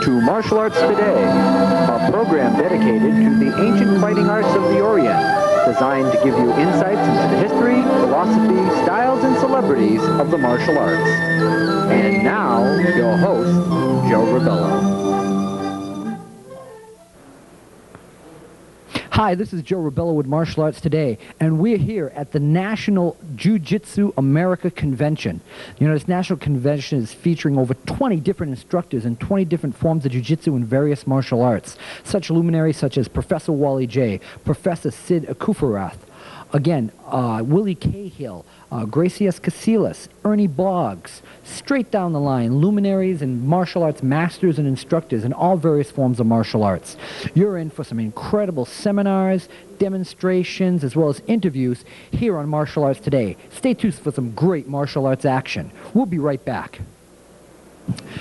to Martial Arts Today, a program dedicated to the ancient fighting arts of the Orient, designed to give you insights into the history, philosophy, styles, and celebrities of the martial arts. And now, your host, Joe Rebelo. Hi, this is Joe Rebelo with Martial Arts Today, and we're here at the National Jujitsu America Convention. You know, this national convention is featuring over 20 different instructors and 20 different forms of jiu-jitsu and various martial arts. Such luminaries such as Professor Wally J., Professor Sid Akufarath, again, Willie Cahill, Gracias Casillas, Ernie Boggs, straight down the line, luminaries and martial arts masters and instructors in all various forms of martial arts. You're in for some incredible seminars, demonstrations, as well as interviews here on Martial Arts Today. Stay tuned for some great martial arts action. We'll be right back.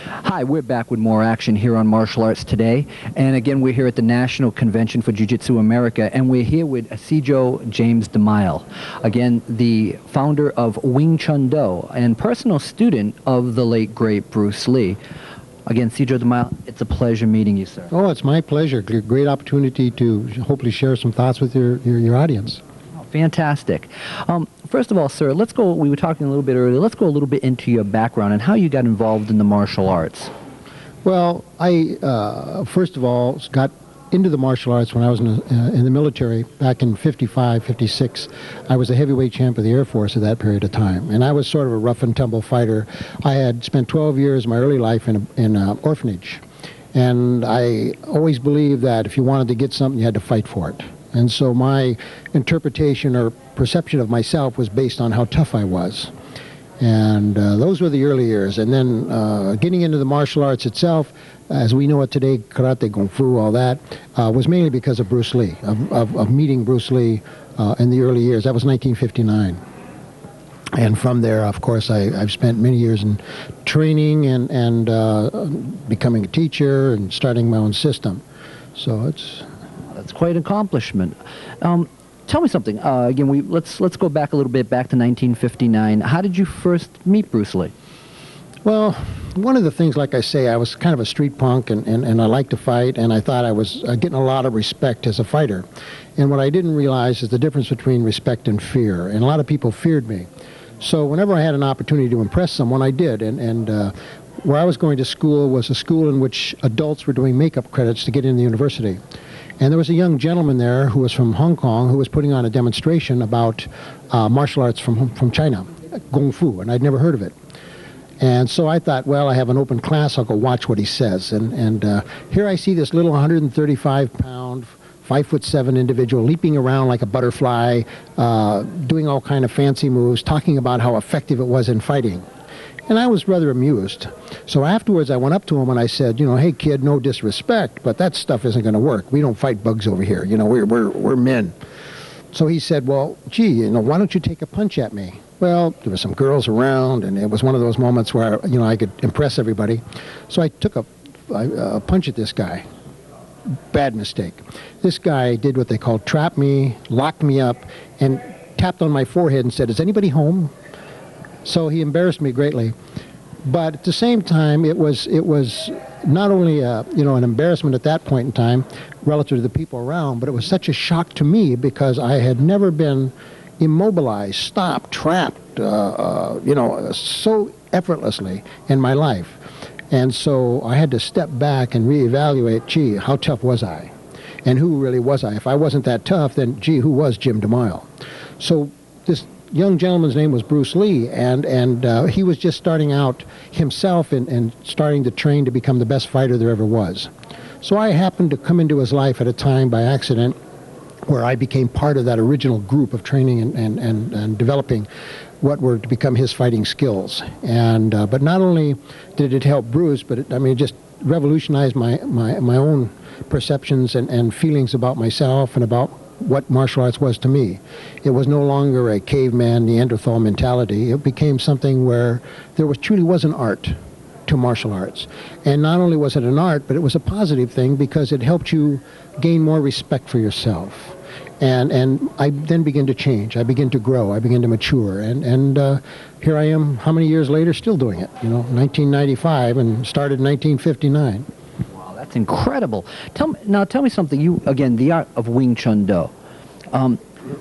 Hi, we're back with more action here on Martial Arts Today, and again we're here at the National Convention for Jujitsu America, and we're here with Sijo James Demile, again the founder of Wing Chun Do and personal student of the late great Bruce Lee. Again, Sijo Demile, it's a pleasure meeting you, sir. Oh, it's my pleasure. Great opportunity to hopefully share some thoughts with your audience. Fantastic. First of all, sir, let's go, we were talking a little bit earlier, let's go a little bit into your background and how you got involved in the martial arts. Well, I, first of all, got into the martial arts when I was in the military back in 55, 56. I was a heavyweight champ of the Air Force at that period of time, and I was sort of a rough and tumble fighter. I had spent 12 years of my early life in an orphanage, and I always believed that if you wanted to get something, you had to fight for it. And so my interpretation or perception of myself was based on how tough I was. And those were the early years. And then getting into the martial arts itself, as we know it today, karate, kung fu, all that, was mainly because of Bruce Lee, of meeting Bruce Lee in the early years. That was 1959. And from there, of course, I've spent many years in training and becoming a teacher and starting my own system. So it's... That's quite an accomplishment. Tell me something. Again, let's go back a little bit, back to 1959. How did you first meet Bruce Lee? Well, one of the things, like I say, I was kind of a street punk, and I liked to fight, and I thought I was getting a lot of respect as a fighter. And what I didn't realize is the difference between respect and fear. And a lot of people feared me. So whenever I had an opportunity to impress someone, I did. And where I was going to school was a school in which adults were doing makeup credits to get into the university. And there was a young gentleman there who was from Hong Kong who was putting on a demonstration about martial arts from China, Kung Fu, and I'd never heard of it. And so I thought, well, I have an open class, I'll go watch what he says. And here I see this little 135-pound, 5'7" individual leaping around like a butterfly, doing all kind of fancy moves, talking about how effective it was in fighting. And I was rather amused. So afterwards, I went up to him and I said, you know, hey, kid, no disrespect, but that stuff isn't going to work. We don't fight bugs over here. You know, we're men. So he said, well, gee, you know, why don't you take a punch at me? Well, there were some girls around, and it was one of those moments where, you know, I could impress everybody. So I took a punch at this guy. Bad mistake. This guy did what they call trap me, locked me up, and tapped on my forehead and said, is anybody home? So he embarrassed me greatly, but at the same time, it was not only you know, an embarrassment at that point in time relative to the people around, but it was such a shock to me because I had never been immobilized, stopped, trapped, you know, so effortlessly in my life, and so I had to step back and reevaluate. Gee, how tough was I, and who really was I? If I wasn't that tough, then gee, who was Jim Demile? So this young gentleman's name was Bruce Lee, and he was just starting out himself and starting to train to become the best fighter there ever was. So I happened to come into his life at a time by accident where I became part of that original group of training and developing what were to become his fighting skills. And but not only did it help Bruce, but it just revolutionized my own perceptions and feelings about myself and about what martial arts was to me. It was no longer a caveman Neanderthal mentality. It became something where there truly was an art to martial arts. And not only was it an art, but it was a positive thing because it helped you gain more respect for yourself. And I then began to change. I began to grow. I began to mature. And here I am, how many years later, still doing it? You know, 1995, and started in 1959. That's incredible. Tell me something. You, again, the art of Wing Chun Do.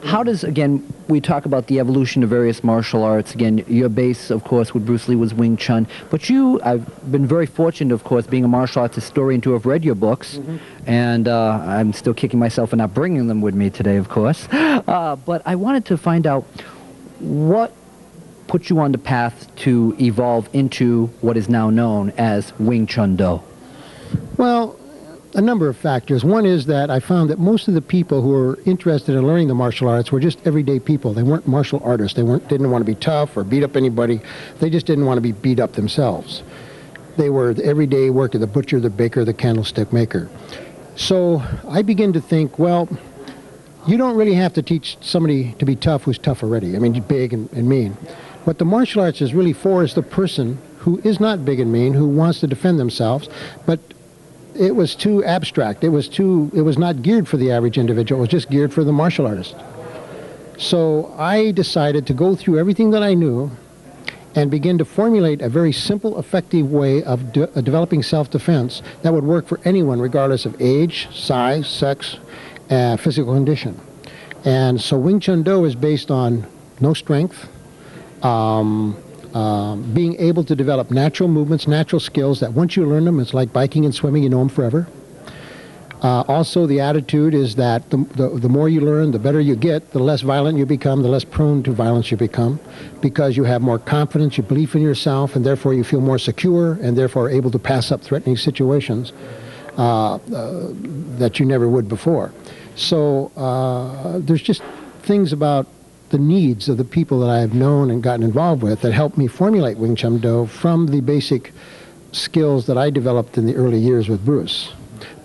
How does, again, we talk about the evolution of various martial arts. Again, your base, of course, with Bruce Lee was Wing Chun. But I've been very fortunate, of course, being a martial arts historian, to have read your books. And I'm still kicking myself for not bringing them with me today, of course. But I wanted to find out what put you on the path to evolve into what is now known as Wing Chun Do. Well, a number of factors. One is that I found that most of the people who were interested in learning the martial arts were just everyday people. They weren't martial artists. They didn't want to be tough or beat up anybody. They just didn't want to be beat up themselves. They were the everyday worker, the butcher, the baker, the candlestick maker. So I began to think, well, you don't really have to teach somebody to be tough who's tough already. I mean, big and mean. What the martial arts is really for is the person who is not big and mean, who wants to defend themselves, but it was too abstract. It was not geared for the average individual. It was just geared for the martial artist. So I decided to go through everything that I knew and begin to formulate a very simple, effective way of developing self-defense that would work for anyone, regardless of age, size, sex, physical condition. And so Wing Chun Do is based on no strength, being able to develop natural movements, natural skills that once you learn them, it's like biking and swimming, you know them forever. Also, the attitude is that the more you learn, the better you get, the less violent you become, the less prone to violence you become, because you have more confidence, you believe in yourself, and therefore you feel more secure, and therefore are able to pass up threatening situations that you never would before. So there's just things about the needs of the people that I have known and gotten involved with that helped me formulate Wing Chun Do from the basic skills that I developed in the early years with Bruce.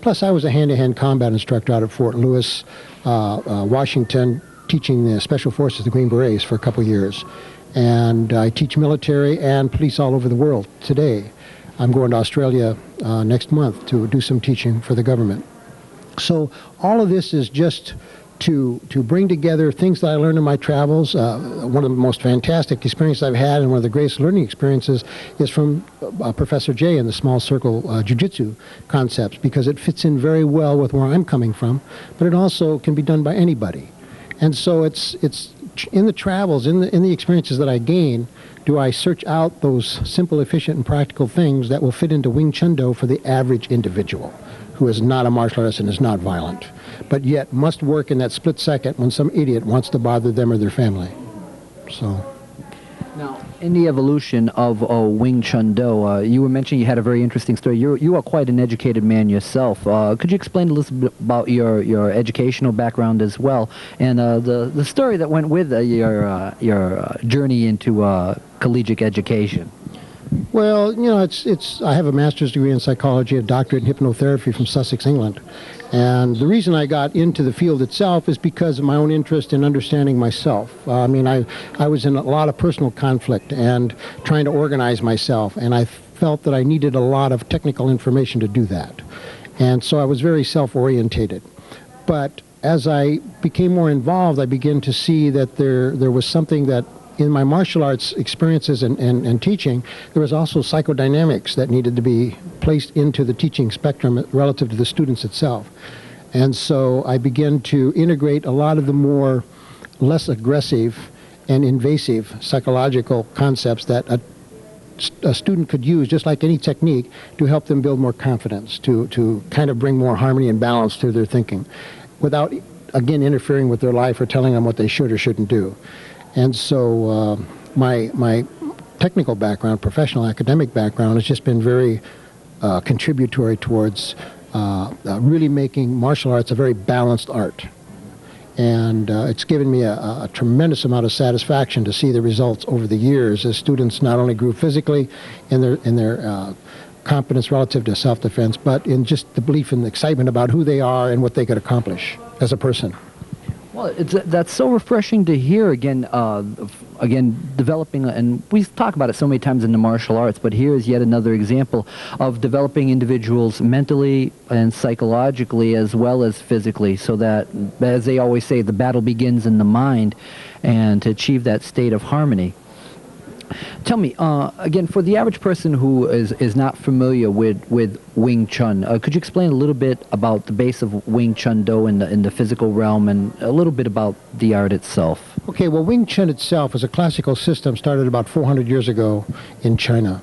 Plus, I was a hand-to-hand combat instructor out at Fort Lewis, Washington, teaching the Special Forces, the Green Berets, for a couple years. And I teach military and police all over the world today. I'm going to Australia next month to do some teaching for the government. So all of this is just to bring together things that I learned in my travels. One of the most fantastic experiences I've had, and one of the greatest learning experiences, is from Professor J in the small circle Jujitsu concepts, because it fits in very well with where I'm coming from, but it also can be done by anybody. And so it's in the travels, in the experiences that I gain, do I search out those simple, efficient, and practical things that will fit into Wing Chun Do for the average individual who is not a martial artist and is not violent, but yet must work in that split second when some idiot wants to bother them or their family. So. Now, in the evolution of Wing Chun Do, you were mentioning you had a very interesting story. You are quite an educated man yourself. Could you explain a little bit about your educational background as well, and the story that went with your journey into collegiate education? Well, you know, I have a master's degree in psychology, a doctorate in hypnotherapy from Sussex, England. And the reason I got into the field itself is because of my own interest in understanding myself. I mean, I was in a lot of personal conflict and trying to organize myself, and I felt that I needed a lot of technical information to do that. And so I was very self-orientated. But as I became more involved, I began to see that there was something that in my martial arts experiences and teaching, there was also psychodynamics that needed to be placed into the teaching spectrum relative to the students itself. And so I began to integrate a lot of the less aggressive and invasive psychological concepts that a student could use, just like any technique, to help them build more confidence, to kind of bring more harmony and balance to their thinking, without, again, interfering with their life or telling them what they should or shouldn't do. And so my technical background, professional academic background, has just been very contributory towards really making martial arts a very balanced art. And it's given me a tremendous amount of satisfaction to see the results over the years as students not only grew physically in their competence relative to self-defense, but in just the belief and the excitement about who they are and what they could accomplish as a person. Well, that's so refreshing to hear, again, developing, and we talk about it so many times in the martial arts, but here is yet another example of developing individuals mentally and psychologically as well as physically, so that, as they always say, the battle begins in the mind, and to achieve that state of harmony. Tell me, again, for the average person who is not familiar with Wing Chun, could you explain a little bit about the base of Wing Chun Do in the physical realm and a little bit about the art itself? Okay, well, Wing Chun itself is a classical system started about 400 years ago in China.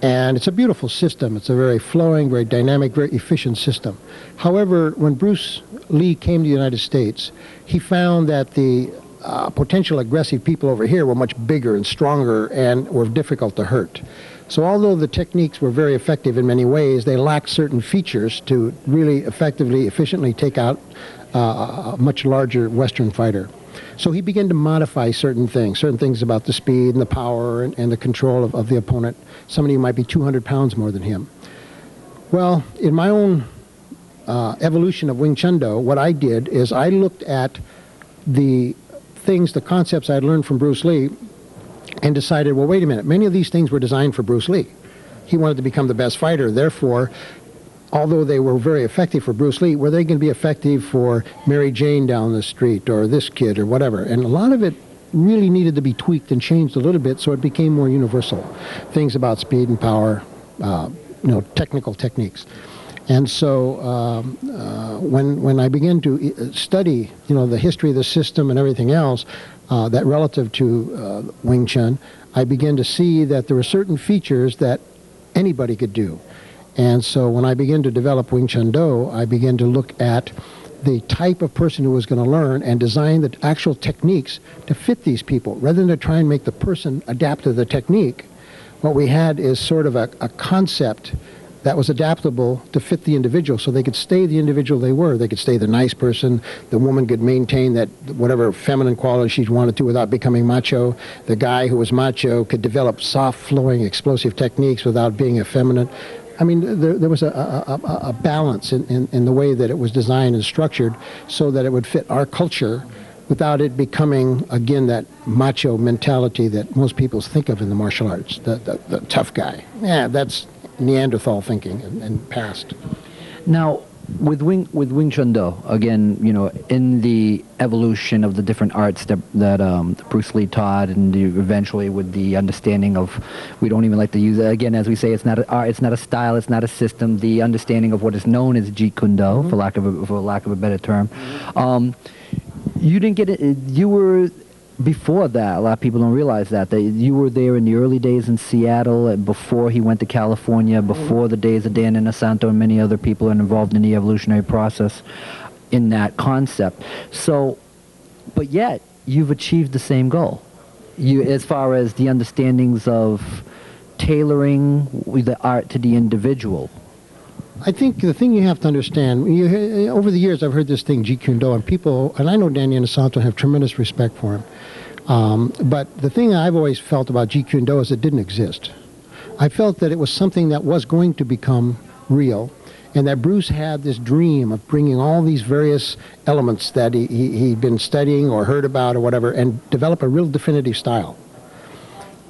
And it's a beautiful system. It's a very flowing, very dynamic, very efficient system. However, when Bruce Lee came to the United States, he found that the potential aggressive people over here were much bigger and stronger and were difficult to hurt. So although the techniques were very effective in many ways, they lacked certain features to really effectively, efficiently take out a much larger Western fighter. So he began to modify certain things about the speed and the power and the control of the opponent. Somebody who might be 200 pounds more than him. Well, in my own evolution of Wing Chun Do, what I did is I looked at the concepts I had learned from Bruce Lee and decided, well, wait a minute, many of these things were designed for Bruce Lee. He wanted to become the best fighter. Therefore, although they were very effective for Bruce Lee, were they going to be effective for Mary Jane down the street or this kid or whatever? And a lot of it really needed to be tweaked and changed a little bit so it became more universal. Things about speed and power, technical techniques. And so when I began to study, the history of the system and everything else, that relative to Wing Chun, I began to see that there were certain features that anybody could do. And so when I began to develop Wing Chun Do, I began to look at the type of person who was going to learn and design the actual techniques to fit these people. Rather than to try and make the person adapt to the technique, what we had is sort of a concept that was adaptable to fit the individual so they could stay the individual they were. They could stay the nice person. The woman could maintain that whatever feminine quality she wanted to without becoming macho. The guy who was macho could develop soft, flowing, explosive techniques without being effeminate. I mean, there was a balance in the way that it was designed and structured so that it would fit our culture without it becoming, again, that macho mentality that most people think of in the martial arts, the tough guy. Yeah, that's Neanderthal thinking and past. Now, with Wing Chun Do, again, in the evolution of the different arts that Bruce Lee taught, and eventually with the understanding of, we don't even like to use it again, as we say, it's not an art, it's not a style, it's not a system. The understanding of what is known as Jeet Kune Do, for lack of a better term. You didn't get it. You were. Before that, a lot of people don't realize that you were there in the early days in Seattle, before he went to California, before the days of Dan Inosanto and many other people are involved in the evolutionary process in that concept. So, but yet, you've achieved the same goal. As far as the understandings of tailoring the art to the individual. I think the thing you have to understand, over the years I've heard this thing, Jeet Kune Do, and people, and I know Danny Inosanto, have tremendous respect for him. But the thing I've always felt about Jeet Kune Do is it didn't exist. I felt that it was something that was going to become real, and that Bruce had this dream of bringing all these various elements that he'd been studying or heard about or whatever, and develop a real definitive style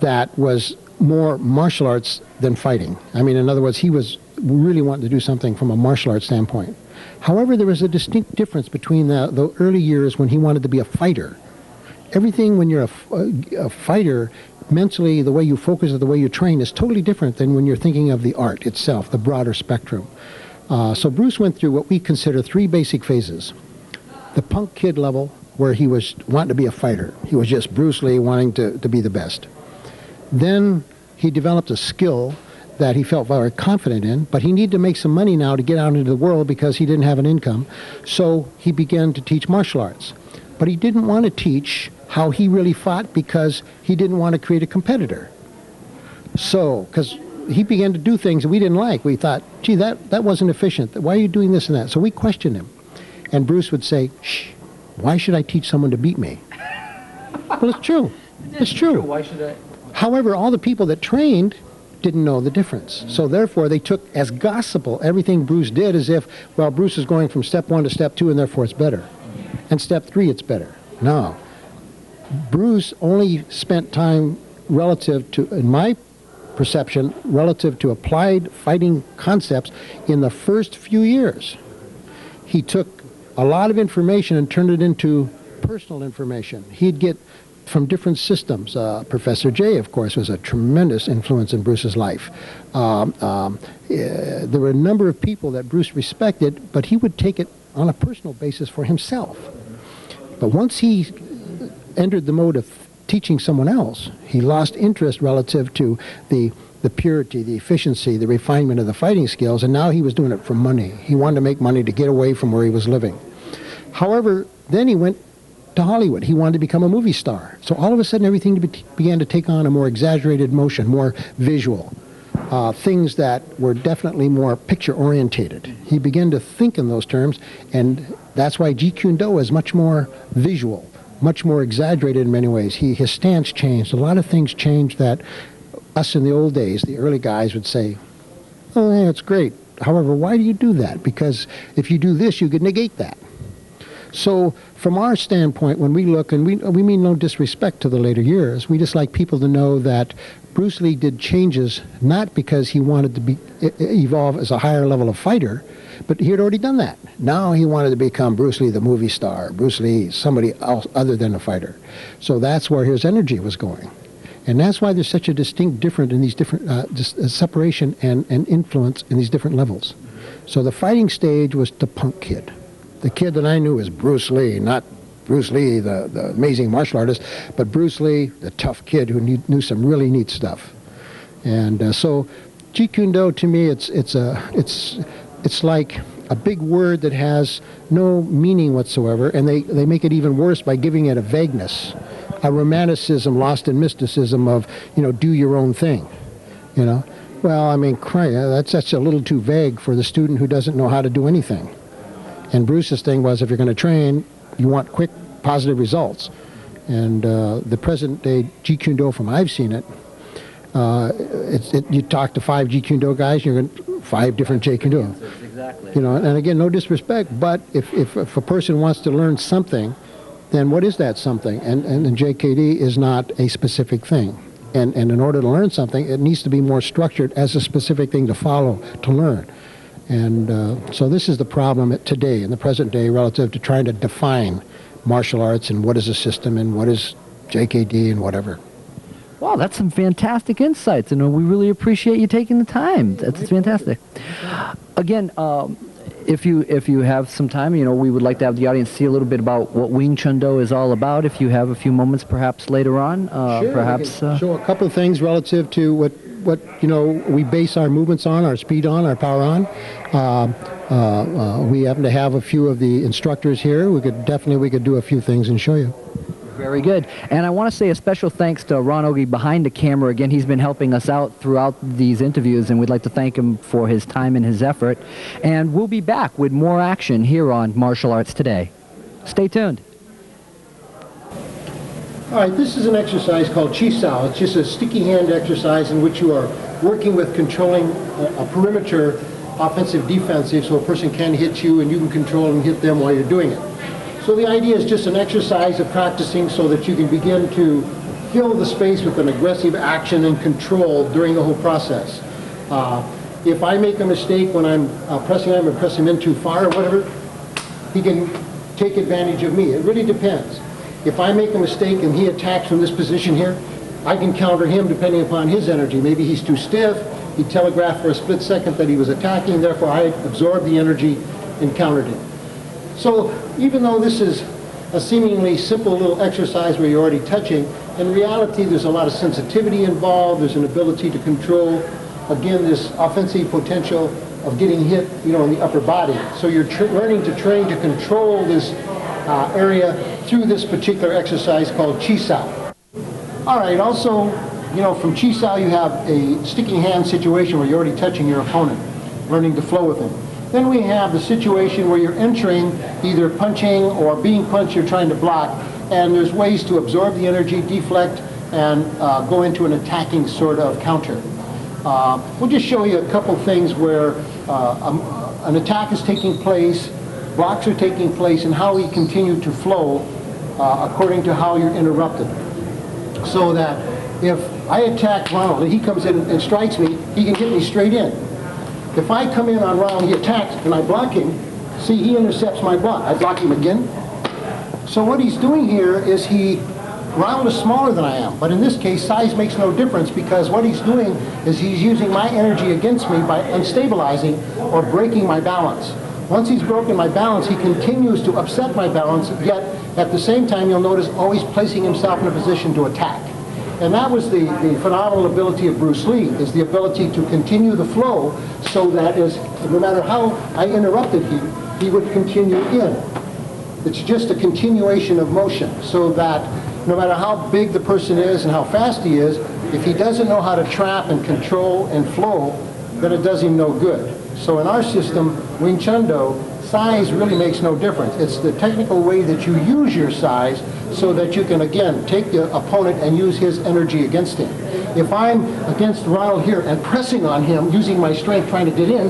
that was more martial arts than fighting. I mean, in other words, he was really wanting to do something from a martial arts standpoint. However, there was a distinct difference between the early years when he wanted to be a fighter. Everything when you're a fighter, mentally, the way you focus, the way you train is totally different than when you're thinking of the art itself, the broader spectrum. So Bruce went through what we consider 3 basic phases. The punk kid level, where he was wanting to be a fighter. He was just Bruce Lee wanting to be the best. Then he developed a skill that he felt very confident in, but he needed to make some money now to get out into the world because he didn't have an income. So he began to teach martial arts. But he didn't want to teach how he really fought because he didn't want to create a competitor. So, because he began to do things that we didn't like. We thought, gee, that wasn't efficient. Why are you doing this and that? So we questioned him. And Bruce would say, shh, why should I teach someone to beat me? Well, it's true. It's true. Why should I? However, all the people that trained didn't know the difference. So therefore, they took as gospel everything Bruce did as if, well, Bruce is going from step 1 to step 2, and therefore it's better. And step 3, it's better. No. Bruce only spent time relative to, in my perception, relative to applied fighting concepts in the first few years. He took a lot of information and turned it into personal information. He'd get from different systems. Professor Jay, of course, was a tremendous influence in Bruce's life. There were a number of people that Bruce respected, but he would take it on a personal basis for himself. But once he entered the mode of teaching someone else, he lost interest relative to the purity, the efficiency, the refinement of the fighting skills, and now he was doing it for money. He wanted to make money to get away from where he was living. However, then he went to Hollywood. He wanted to become a movie star. So all of a sudden, everything began to take on a more exaggerated motion, more visual, things that were definitely more picture-orientated. He began to think in those terms, and that's why Jeet Kune Do is much more visual, much more exaggerated in many ways. His stance changed. A lot of things changed that us in the old days, the early guys, would say, oh, yeah, it's great. However, why do you do that? Because if you do this, you could negate that. So from our standpoint, when we look, and we mean no disrespect to the later years, we just like people to know that Bruce Lee did changes not because he wanted to evolve as a higher level of fighter, but he had already done that. Now he wanted to become Bruce Lee, the movie star, Bruce Lee, somebody else other than a fighter. So that's where his energy was going. And that's why there's such a distinct difference in these different separation and influence in these different levels. So the fighting stage was the punk kid. The kid that I knew was Bruce Lee, not Bruce Lee, the amazing martial artist, but Bruce Lee, the tough kid who knew some really neat stuff. And so Jeet Kune Do, to me, it's like a big word that has no meaning whatsoever, and they make it even worse by giving it a vagueness, a romanticism lost in mysticism of, do your own thing, Well, I mean, that's a little too vague for the student who doesn't know how to do anything. And Bruce's thing was, if you're going to train, you want quick, positive results. And the present-day Jeet Kune Do, from I've seen it, you talk to 5 Jeet Kune Do guys, you're going to 5 different Jeet Kune Do. Exactly. And again, no disrespect, but if a person wants to learn something, then what is that something? And JKD is not a specific thing. And in order to learn something, it needs to be more structured as a specific thing to follow, to learn. And so this is the problem today, in the present day, relative to trying to define martial arts and what is a system and what is JKD and whatever. Wow, that's some fantastic insights, and we really appreciate you taking the time. That's fantastic. Again, if you have some time, we would like to have the audience see a little bit about what Wing Chun Do is all about. If you have a few moments, perhaps later on, sure, perhaps show a couple of things relative to what we base our movements on, our speed on, our power on. We happen to have a few of the instructors here. We could do a few things and show you. Very good. And I want to say a special thanks to Ron Ogie behind the camera. Again, he's been helping us out throughout these interviews, and we'd like to thank him for his time and his effort. And we'll be back with more action here on Martial Arts Today. Stay tuned. All right, this is an exercise called Chi Sao. It's just a sticky hand exercise in which you are working with controlling a perimeter, offensive, defensive, so a person can hit you and you can control and hit them while you're doing it. So the idea is just an exercise of practicing so that you can begin to fill the space with an aggressive action and control during the whole process. If I make a mistake when I'm pressing him and press him in too far or whatever, he can take advantage of me. It really depends. If I make a mistake and he attacks from this position here, I can counter him depending upon his energy. Maybe he's too stiff, he telegraphed for a split second that he was attacking, therefore I absorbed the energy and countered him. So even though this is a seemingly simple little exercise where you're already touching, in reality there's a lot of sensitivity involved, there's an ability to control, again, this offensive potential of getting hit, in the upper body. So you're learning to train to control this area through this particular exercise called Chi Sao. All right, also, from Chi Sao you have a sticky hand situation where you're already touching your opponent, learning to flow with him. Then we have the situation where you're entering, either punching or being punched, you're trying to block, and there's ways to absorb the energy, deflect, and go into an attacking sort of counter. We'll just show you a couple things where an attack is taking place, blocks are taking place, and how we continue to flow according to how you're interrupted. So that if I attack Ronald and he comes in and strikes me, he can hit me straight in. If I come in on Ronald, he attacks, and I block him, see, he intercepts my block. I block him again. So what he's doing here is he Ronald is smaller than I am, but in this case, size makes no difference because what he's doing is he's using my energy against me by unstabilizing or breaking my balance. Once he's broken my balance, he continues to upset my balance, yet at the same time, you'll notice always placing himself in a position to attack. And that was the phenomenal ability of Bruce Lee, is the ability to continue the flow so that no matter how I interrupted him, he would continue in. It's just a continuation of motion so that no matter how big the person is and how fast he is, if he doesn't know how to trap and control and flow, then it does him no good. So in our system, Wing Chun Do, size really makes no difference. It's the technical way that you use your size so that you can, again, take the opponent and use his energy against him. If I'm against Ronald here and pressing on him, using my strength trying to get in,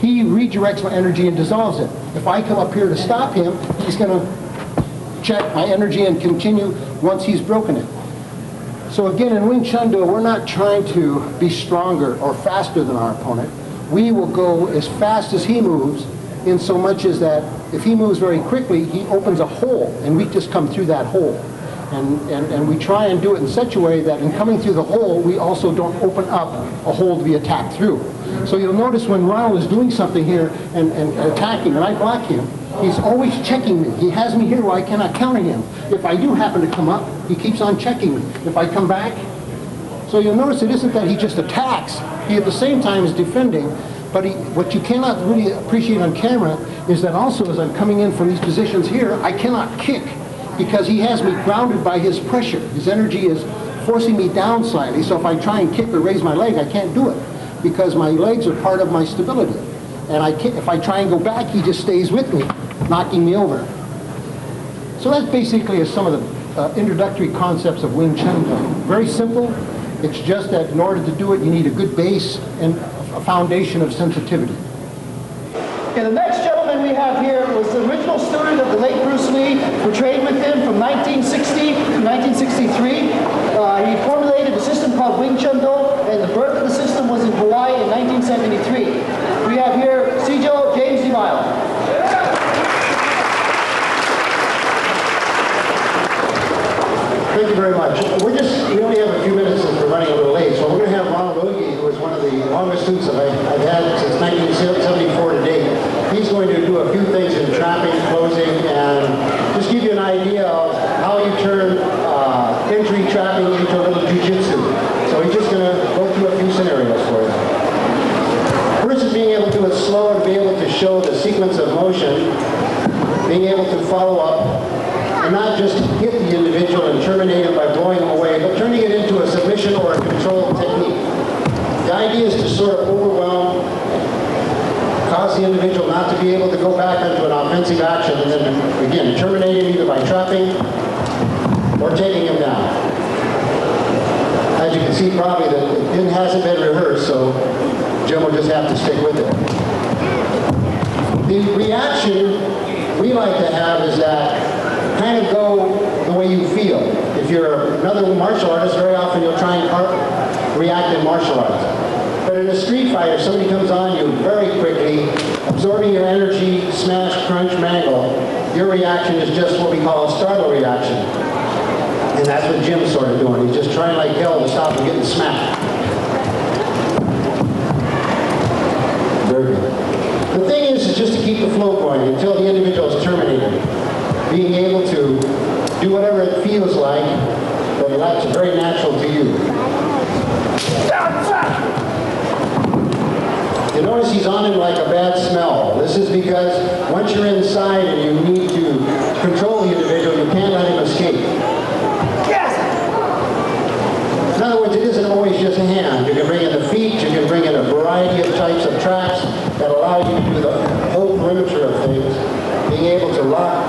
he redirects my energy and dissolves it. If I come up here to stop him, he's going to check my energy and continue once he's broken it. So again, in Wing Chun Do, we're not trying to be stronger or faster than our opponent. We will go as fast as he moves, in so much as that if he moves very quickly, he opens a hole, and we just come through that hole. And we try and do it in such a way that in coming through the hole, we also don't open up a hole to be attacked through. So you'll notice when Ronald is doing something here and attacking, and I block him, he's always checking me. He has me here where I cannot counter him. If I do happen to come up, he keeps on checking me. If I come back, so you'll notice it isn't that he just attacks. He at the same time is defending, but what you cannot really appreciate on camera is that also as I'm coming in from these positions here, I cannot kick because he has me grounded by his pressure. His energy is forcing me down slightly, so if I try and kick or raise my leg, I can't do it because my legs are part of my stability. And if I try and go back, he just stays with me, knocking me over. So that's basically some of the introductory concepts of Wing Chun Do. Very simple. It's just that in order to do it, you need a good base and a foundation of sensitivity. Okay, the next gentleman we have here was the original student of the late Bruce Lee, who trained with him from 1960 to 1963. He formulated a system called Wing Chun Do, and the birth of the system was in Hawaii in 1973. We have here Sijo James Demile. Thank you very much. We only have a few minutes since we're running a little late, so we're going to have Ronald Ogie, who is one of the longest students that I've had since 1974 to date. He's going to do a few things in trapping, closing, and just give you an idea of how you turn entry trapping into a little jujitsu. So he's just going to go through a few scenarios for you. First is being able to do it slow and be able to show the sequence of motion, being able to follow up, and not just hit the individual and terminate him by blowing him away, but turning it into a submission or a control technique. The idea is to sort of overwhelm, cause the individual not to be able to go back into an offensive action, and then again, terminate him either by trapping or taking him down. As you can see, probably that it hasn't been rehearsed, so Jim will just have to stick with it. The reaction we like to have is that kind of go the way you feel. If you're another martial artist, very often you'll try and react in martial arts. But in a street fight, if somebody comes on you very quickly, absorbing your energy, smash, crunch, mangle, your reaction is just what we call a startle reaction. And that's what Jim's sort of doing. He's just trying like hell to stop him getting smacked. Very good. The thing is just to keep the flow going until the individual is terminated. Being able to do whatever it feels like, but that's very natural to you. You notice he's on him like a bad smell. This is because once you're inside and you need to control the individual, you can't let him escape. Yes! In other words, it isn't always just a hand. You can bring in the feet, you can bring in a variety of types of traps that allow you to do the whole perimeter of things, being able to lock,